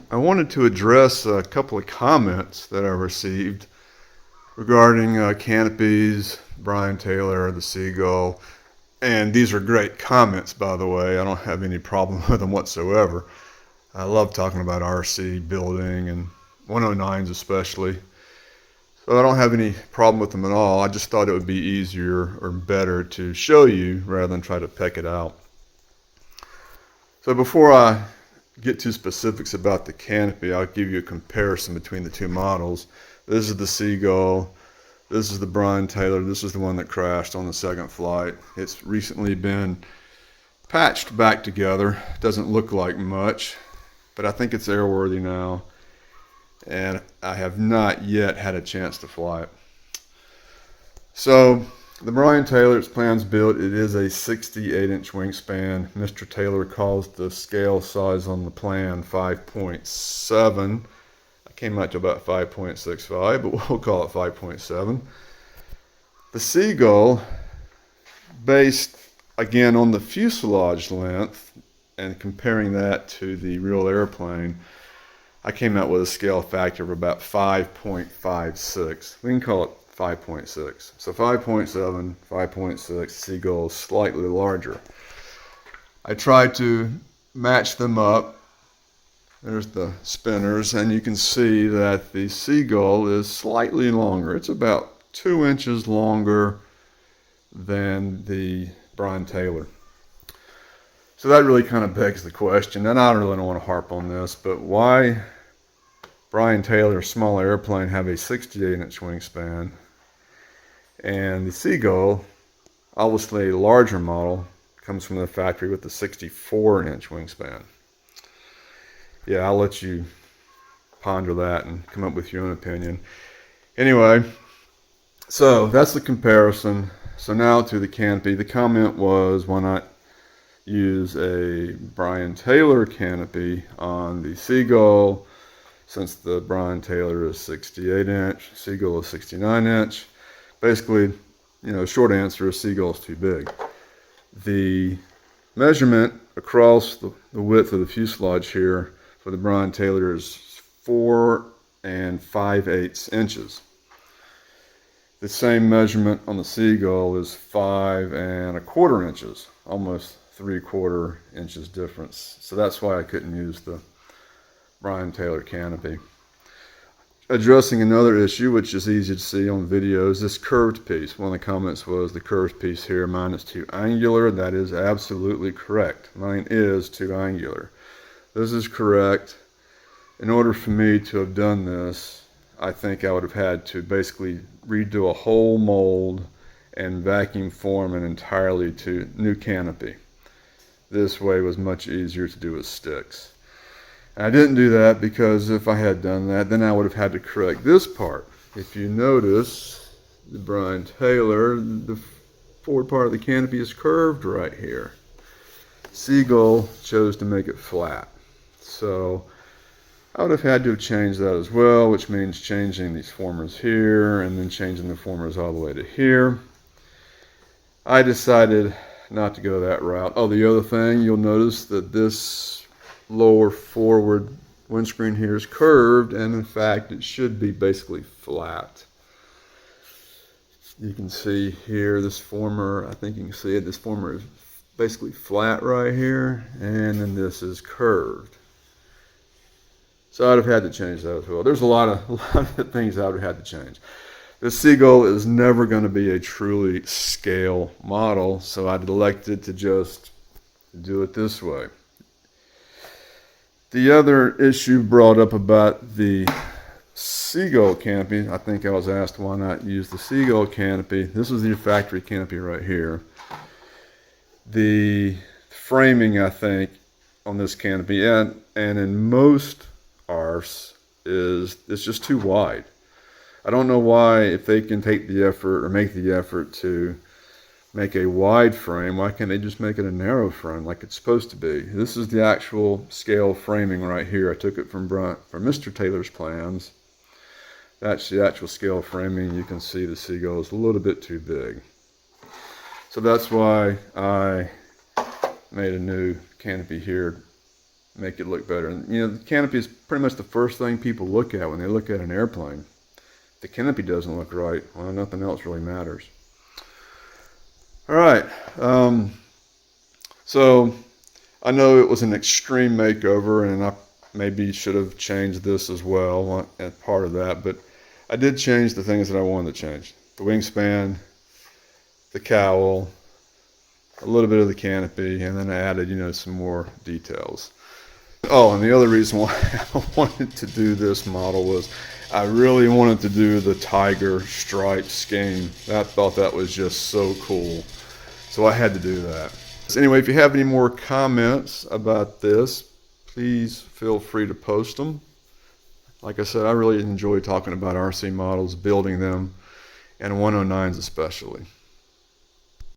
I wanted to address a couple of comments that I received regarding canopies, Brian Taylor, the Seagull, and these are great comments, by the way. I don't have any problem with them whatsoever. I love talking about RC building and 109s especially, so I don't have any problem with them at all. I just thought it would be easier or better to show you rather than try to peck it out. So before I get to specifics about the canopy, I'll give you a comparison between the two models. This is the Seagull, this is the Brian Taylor, this is the one that crashed on the second flight. It's recently been patched back together. Doesn't look like much, but I think it's airworthy now, and I have not yet had a chance to fly it. So the Brian Taylor's plans built, it is a 68-inch wingspan. Mr. Taylor calls the scale size on the plan 5.7. I came out to about 5.65, but we'll call it 5.7. The Seagull, based again on the fuselage length and comparing that to the real airplane, I came out with a scale factor of about 5.56. We can call it 5.6. So 5.7, 5.6, Seagull is slightly larger. I tried to match them up. There's the spinners, and you can see that the Seagull is slightly longer. It's about 2 inches longer than the Brian Taylor. So that really kind of begs the question, and I really don't want to harp on this, but why Brian Taylor's small airplane have a 68-inch wingspan, and the Seagull, obviously a larger model, comes from the factory with the 64-inch wingspan? Yeah, I'll let you ponder that and come up with your own opinion. Anyway, so that's the comparison. So now to the canopy. The comment was, why not use a Brian Taylor canopy on the Seagull, since the Brian Taylor is 68-inch, Seagull is 69-inch. Basically, short answer is Seagull is too big. The measurement across the width of the fuselage here for the Brian Taylor is 4 5/8 inches. The same measurement on the Seagull is 5 1/4 inches, almost 3/4 inches difference. So that's why I couldn't use the Brian Taylor canopy. Addressing another issue, which is easy to see on videos, this curved piece. One of the comments was the curved piece here, mine is too angular. That is absolutely correct. Mine is too angular. This is correct. In order for me to have done this, I think I would have had to basically redo a whole mold and vacuum form an entirely new canopy. This way was much easier to do with sticks. I didn't do that because if I had done that, then I would have had to correct this part. If you notice, the Brian Taylor, the forward part of the canopy is curved right here. Seagull chose to make it flat. So I would have had to have changed that as well, which means changing these formers here and then changing the formers all the way to here. I decided not to go that route. Oh, the other thing, you'll notice that this lower forward windscreen here is curved, and in fact it should be basically flat. You can see here this former, I think you can see it, this former is basically flat right here, and then this is curved. So I'd have had to change that as well. There's a lot of things I would have had to change. The Seagull is never going to be a truly scale model, so I'd elected to just do it this way. The other issue brought up about the Seagull canopy, I think I was asked why not use the Seagull canopy. This is the factory canopy right here. The framing, I think, on this canopy and in most ARFs it's just too wide. I don't know why, if they can take the effort or make the effort to make a wide frame, why can't they just make it a narrow frame like it's supposed to be? This is the actual scale framing right here. I took it from Mr. Taylor's plans. That's the actual scale framing. You can see the Seagull is a little bit too big. So that's why I made a new canopy here make it look better. And, you know, the canopy is pretty much the first thing people look at when they look at an airplane. If the canopy doesn't look right, well, nothing else really matters. All right. So I know it was an extreme makeover, and I maybe should have changed this as well as part of that, but I did change the things that I wanted to change. The wingspan, the cowl, a little bit of the canopy, and then I added, you know, some more details. Oh, and the other reason why I wanted to do this model was I really wanted to do the tiger stripe scheme. I thought that was just so cool. So I had to do that. So anyway, if you have any more comments about this, please feel free to post them. Like I said, I really enjoy talking about RC models, building them, and 109s especially.